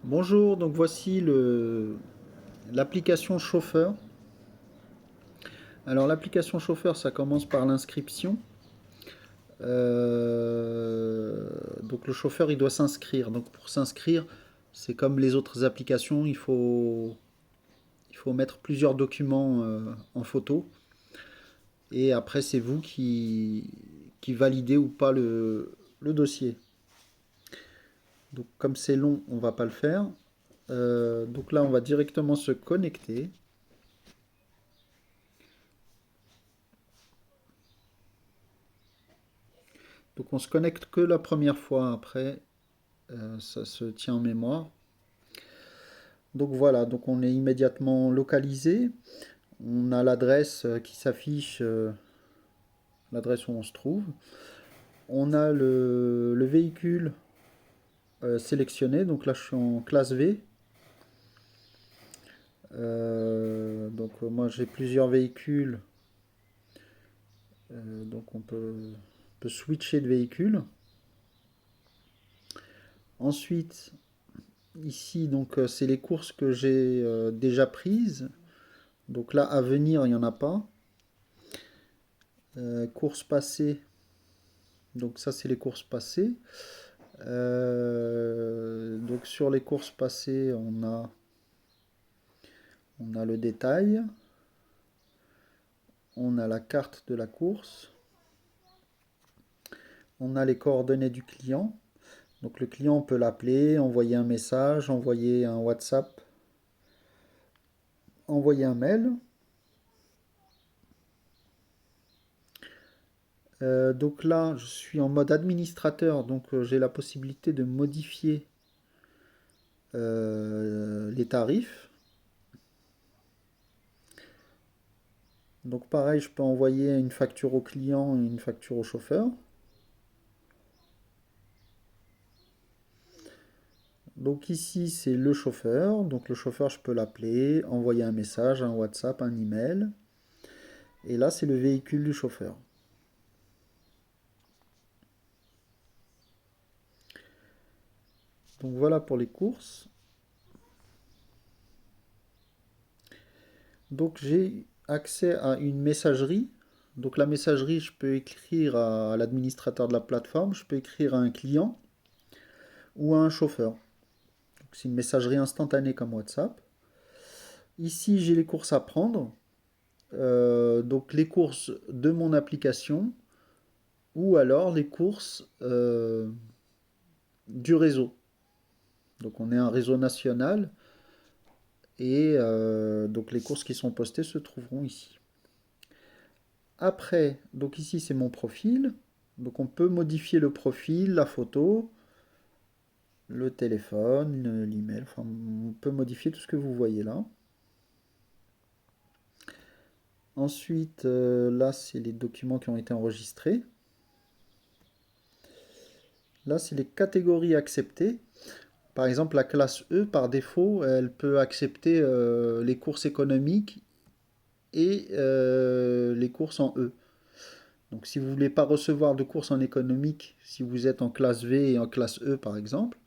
Bonjour, donc voici l'application Chauffeur. Alors l'application Chauffeur, ça commence par l'inscription. Donc le chauffeur, il doit s'inscrire. Donc pour s'inscrire, c'est comme les autres applications, il faut mettre plusieurs documents en photo. Et après, c'est vous qui validez ou pas le dossier. Donc comme c'est long, on va pas le faire. Donc là, on va directement se connecter. Donc on se connecte que la première fois, après ça se tient en mémoire. Donc voilà, donc on est immédiatement localisé. On a l'adresse qui s'affiche, l'adresse où on se trouve. On a le véhicule sélectionné, donc là je suis en classe V. Moi j'ai plusieurs véhicules, donc on peut switcher de véhicule. Ensuite, ici, donc c'est les courses que j'ai déjà prises. Donc là, à venir, il n'y en a pas. Courses passées, donc ça c'est les courses passées. Donc sur les courses passées, on a le détail, on a la carte de la course, on a les coordonnées du client. Donc le client, on peut l'appeler, envoyer un message, envoyer un WhatsApp, envoyer un mail. Donc là, je suis en mode administrateur, donc j'ai la possibilité de modifier les tarifs. Donc pareil, je peux envoyer une facture au client et une facture au chauffeur. Donc ici, c'est le chauffeur. Donc le chauffeur, je peux l'appeler, envoyer un message, un WhatsApp, un email. Et là, c'est le véhicule du chauffeur. Donc voilà pour les courses. Donc j'ai accès à une messagerie. Donc la messagerie, je peux écrire à l'administrateur de la plateforme, je peux écrire à un client ou à un chauffeur. C'est une messagerie instantanée comme WhatsApp. Ici, j'ai les courses à prendre. Donc les courses de mon application ou alors les courses du réseau. Donc on est un réseau national et donc les courses qui sont postées se trouveront ici. Après, donc ici c'est mon profil. Donc on peut modifier le profil, la photo, le téléphone, l'email. Enfin, on peut modifier tout ce que vous voyez là. Ensuite, là c'est les documents qui ont été enregistrés. Là c'est les catégories acceptées. Par exemple, la classe E, par défaut, elle peut accepter les courses économiques et les courses en E. Donc si vous ne voulez pas recevoir de courses en économique, si vous êtes en classe V et en classe E par exemple,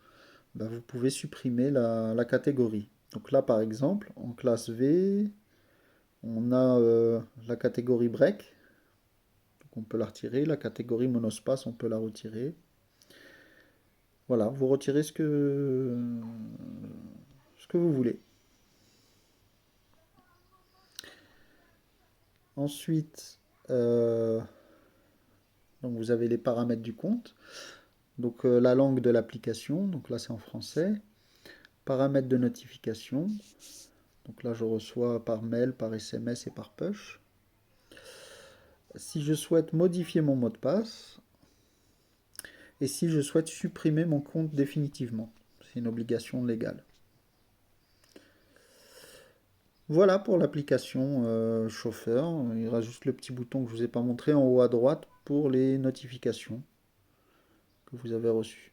bah, vous pouvez supprimer la catégorie. Donc là par exemple, en classe V, on a la catégorie break, donc on peut la retirer. La catégorie monospace, on peut la retirer. Voilà, vous retirez ce que vous voulez. Ensuite, donc vous avez les paramètres du compte. Donc la langue de l'application, donc là c'est en français. Paramètres de notification. Donc là je reçois par mail, par SMS et par push. Si je souhaite modifier mon mot de passe et si je souhaite supprimer mon compte définitivement. C'est une obligation légale. Voilà pour l'application chauffeur. Il y aura juste le petit bouton que je ne vous ai pas montré en haut à droite pour les notifications que vous avez reçues.